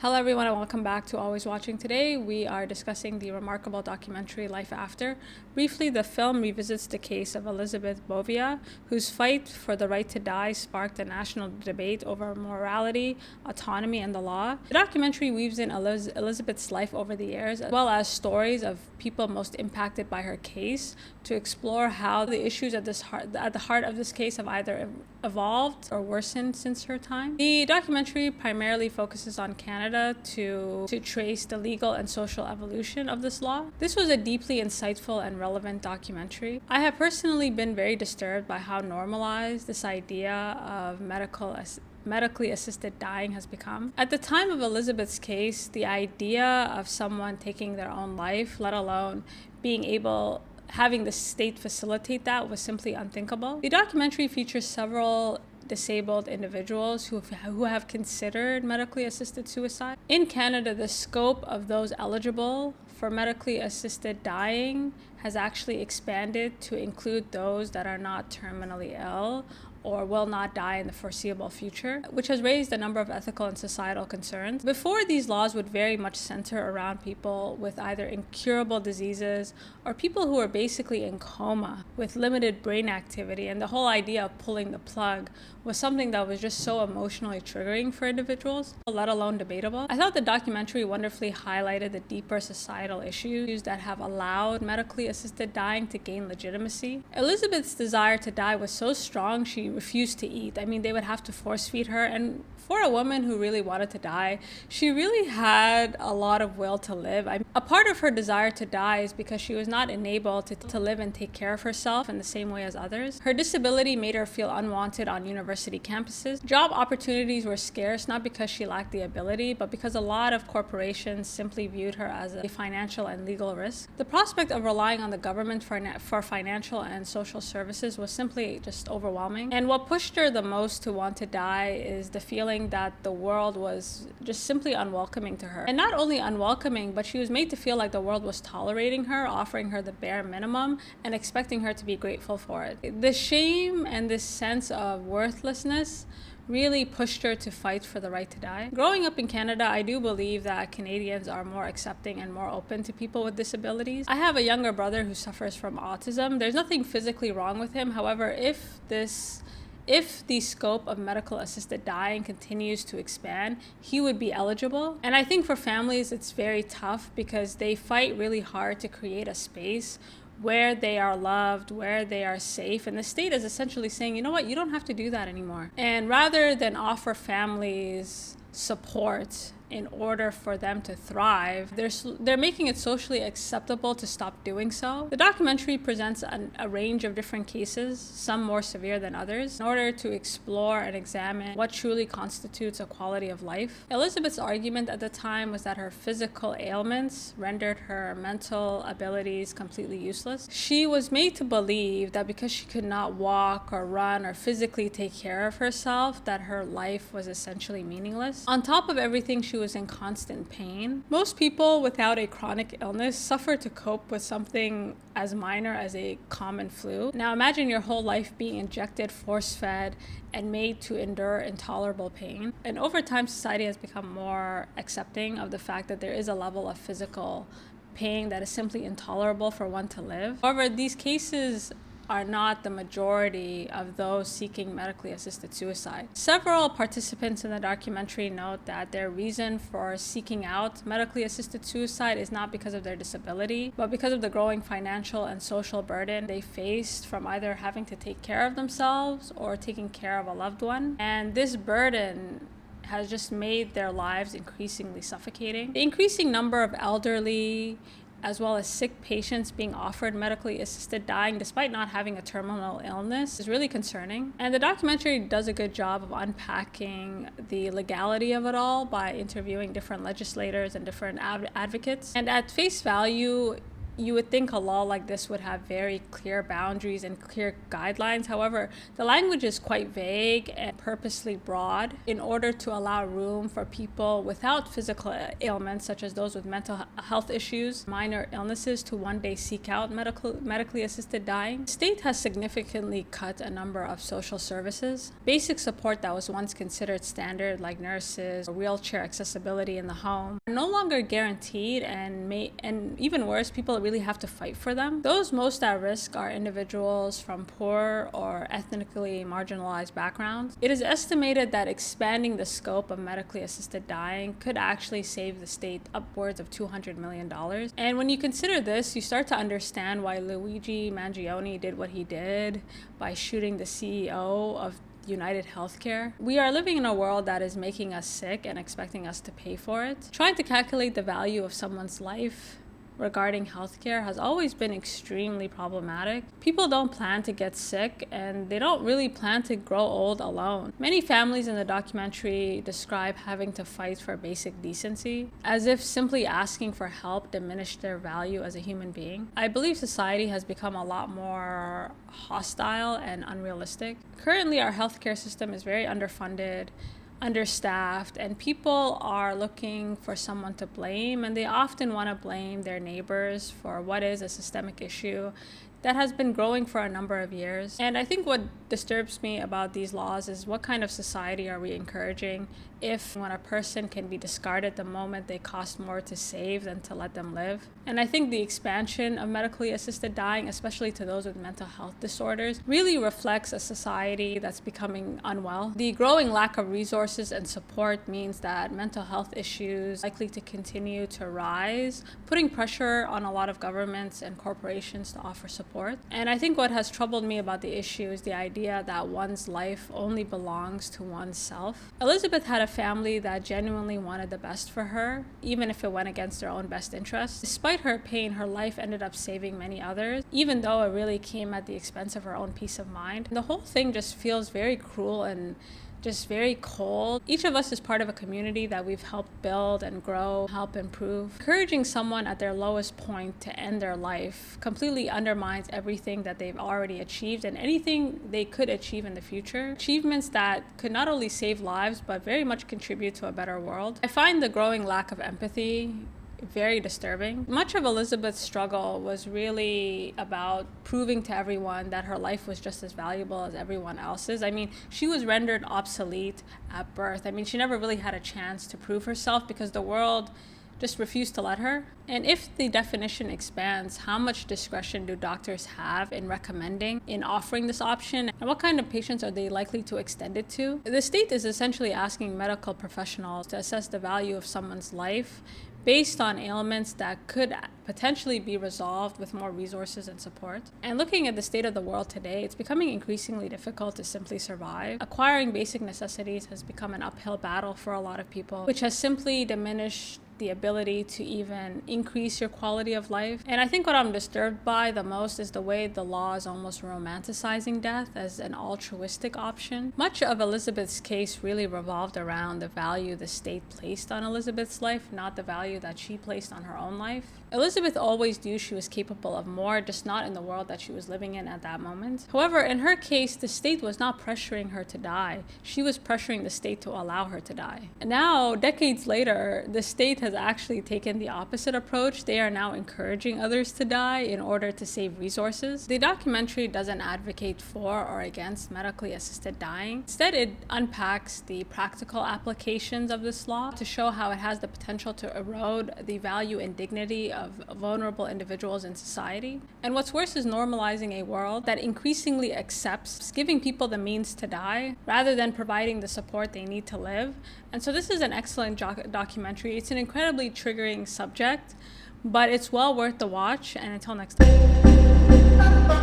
Hello everyone and welcome back to Always Watching. Today we are discussing the remarkable documentary Life After. Briefly, the film revisits the case of Elizabeth Bouvia, whose fight for the right to die sparked a national debate over morality, autonomy, and the law. The documentary weaves in Elizabeth's life over the years, as well as stories of people most impacted by her case, to explore how the issues at the heart of this case have either evolved or worsened since her time. The documentary primarily focuses on Canada to trace the legal and social evolution of this law. This was a deeply insightful and relevant documentary. I have personally been very disturbed by how normalized this idea of medically assisted dying has become. At the time of Elizabeth's case, the idea of someone taking their own life, let alone having the state facilitate that, was simply unthinkable. The documentary features several disabled individuals who have considered medically assisted suicide. In Canada, the scope of those eligible for medically assisted dying has actually expanded to include those that are not terminally ill or will not die in the foreseeable future, which has raised a number of ethical and societal concerns. Before, these laws would very much center around people with either incurable diseases or people who are basically in coma with limited brain activity, and the whole idea of pulling the plug was something that was just so emotionally triggering for individuals, let alone debatable. I thought the documentary wonderfully highlighted the deeper societal issues that have allowed medically assisted dying to gain legitimacy. Elizabeth's desire to die was so strong, she refused to eat. I mean, they would have to force feed her, and for a woman who really wanted to die, she really had a lot of will to live. A part of her desire to die is because she was not enabled to live and take care of herself in the same way as others. Her disability made her feel unwanted on university campuses. Job opportunities were scarce, not because she lacked the ability, but because a lot of corporations simply viewed her as a financial and legal risk. The prospect of relying on the government for financial and social services was simply just overwhelming. And what pushed her the most to want to die is the feeling that the world was just simply unwelcoming to her. And not only unwelcoming, but she was made to feel like the world was tolerating her, offering her the bare minimum, and expecting her to be grateful for it. The shame and this sense of worthlessness really pushed her to fight for the right to die. Growing up in Canada, I do believe that Canadians are more accepting and more open to people with disabilities. I have a younger brother who suffers from autism. There's nothing physically wrong with him. However, if the scope of medical assisted dying continues to expand, he would be eligible. And I think for families, it's very tough because they fight really hard to create a space where they are loved, where they are safe. And the state is essentially saying, you know what, you don't have to do that anymore. And rather than offer families support in order for them to thrive, they're making it socially acceptable to stop doing so. The documentary presents a range of different cases, some more severe than others, in order to explore and examine what truly constitutes a quality of life. Elizabeth's argument at the time was that her physical ailments rendered her mental abilities completely useless. She was made to believe that because she could not walk or run or physically take care of herself, that her life was essentially meaningless. On top of everything, she was in constant pain. Most people without a chronic illness suffer to cope with something as minor as a common flu. Now imagine your whole life being injected, force-fed, and made to endure intolerable pain. And over time, society has become more accepting of the fact that there is a level of physical pain that is simply intolerable for one to live. However, these cases are not the majority of those seeking medically assisted suicide. Several participants in the documentary note that their reason for seeking out medically assisted suicide is not because of their disability, but because of the growing financial and social burden they faced from either having to take care of themselves or taking care of a loved one. And this burden has just made their lives increasingly suffocating. The increasing number of elderly as well as sick patients being offered medically assisted dying despite not having a terminal illness is really concerning. And the documentary does a good job of unpacking the legality of it all by interviewing different legislators and different advocates. And at face value, You would think a law like this would have very clear boundaries and clear guidelines. However, the language is quite vague and purposely broad in order to allow room for people without physical ailments, such as those with mental health issues, minor illnesses, to one day seek out medically assisted dying. The state has significantly cut a number of social services. Basic support that was once considered standard, like nurses or wheelchair accessibility in the home, are no longer guaranteed, and even worse, people really have to fight for them. Those most at risk are individuals from poor or ethnically marginalized backgrounds. It is estimated that expanding the scope of medically assisted dying could actually save the state upwards of $200 million. And when you consider this, you start to understand why Luigi Mangione did what he did by shooting the CEO of United Healthcare. We are living in a world that is making us sick and expecting us to pay for it. Trying to calculate the value of someone's life regarding healthcare has always been extremely problematic. People don't plan to get sick, and they don't really plan to grow old alone. Many families in the documentary describe having to fight for basic decency, as if simply asking for help diminished their value as a human being. I believe society has become a lot more hostile and unrealistic. Currently, our healthcare system is very underfunded, understaffed, and people are looking for someone to blame, and they often want to blame their neighbors for what is a systemic issue that has been growing for a number of years. And I think what disturbs me about these laws is what kind of society are we encouraging when a person can be discarded the moment they cost more to save than to let them live. And I think the expansion of medically assisted dying, especially to those with mental health disorders, really reflects a society that's becoming unwell. The growing lack of resources and support means that mental health issues are likely to continue to rise, putting pressure on a lot of governments and corporations to offer support. And I think what has troubled me about the issue is the idea that one's life only belongs to oneself. Elizabeth had a family that genuinely wanted the best for her, even if it went against their own best interests. Despite her pain, her life ended up saving many others, even though it really came at the expense of her own peace of mind. And the whole thing just feels very cruel and just very cold. Each of us is part of a community that we've helped build and grow, help improve. Encouraging someone at their lowest point to end their life completely undermines everything that they've already achieved and anything they could achieve in the future. Achievements that could not only save lives, but very much contribute to a better world. I find the growing lack of empathy very disturbing. Much of Elizabeth's struggle was really about proving to everyone that her life was just as valuable as everyone else's. I mean, she was rendered obsolete at birth. I mean, she never really had a chance to prove herself because the world just refused to let her. And if the definition expands, how much discretion do doctors have in recommending, in offering this option, and what kind of patients are they likely to extend it to? The state is essentially asking medical professionals to assess the value of someone's life based on ailments that could potentially be resolved with more resources and support. And looking at the state of the world today, it's becoming increasingly difficult to simply survive. Acquiring basic necessities has become an uphill battle for a lot of people, which has simply diminished the ability to even increase your quality of life. And I think what I'm disturbed by the most is the way the law is almost romanticizing death as an altruistic option. Much of Elizabeth's case really revolved around the value the state placed on Elizabeth's life, not the value that she placed on her own life. Elizabeth always knew she was capable of more, just not in the world that she was living in at that moment. However, in her case, the state was not pressuring her to die. She was pressuring the state to allow her to die. And now, decades later, the state has actually taken the opposite approach. They are now encouraging others to die in order to save resources. The documentary doesn't advocate for or against medically assisted dying. Instead, it unpacks the practical applications of this law to show how it has the potential to erode the value and dignity of vulnerable individuals in society. And what's worse is normalizing a world that increasingly accepts giving people the means to die rather than providing the support they need to live. And so this is an excellent documentary. It's an incredibly triggering subject, but it's well worth the watch. And until next time.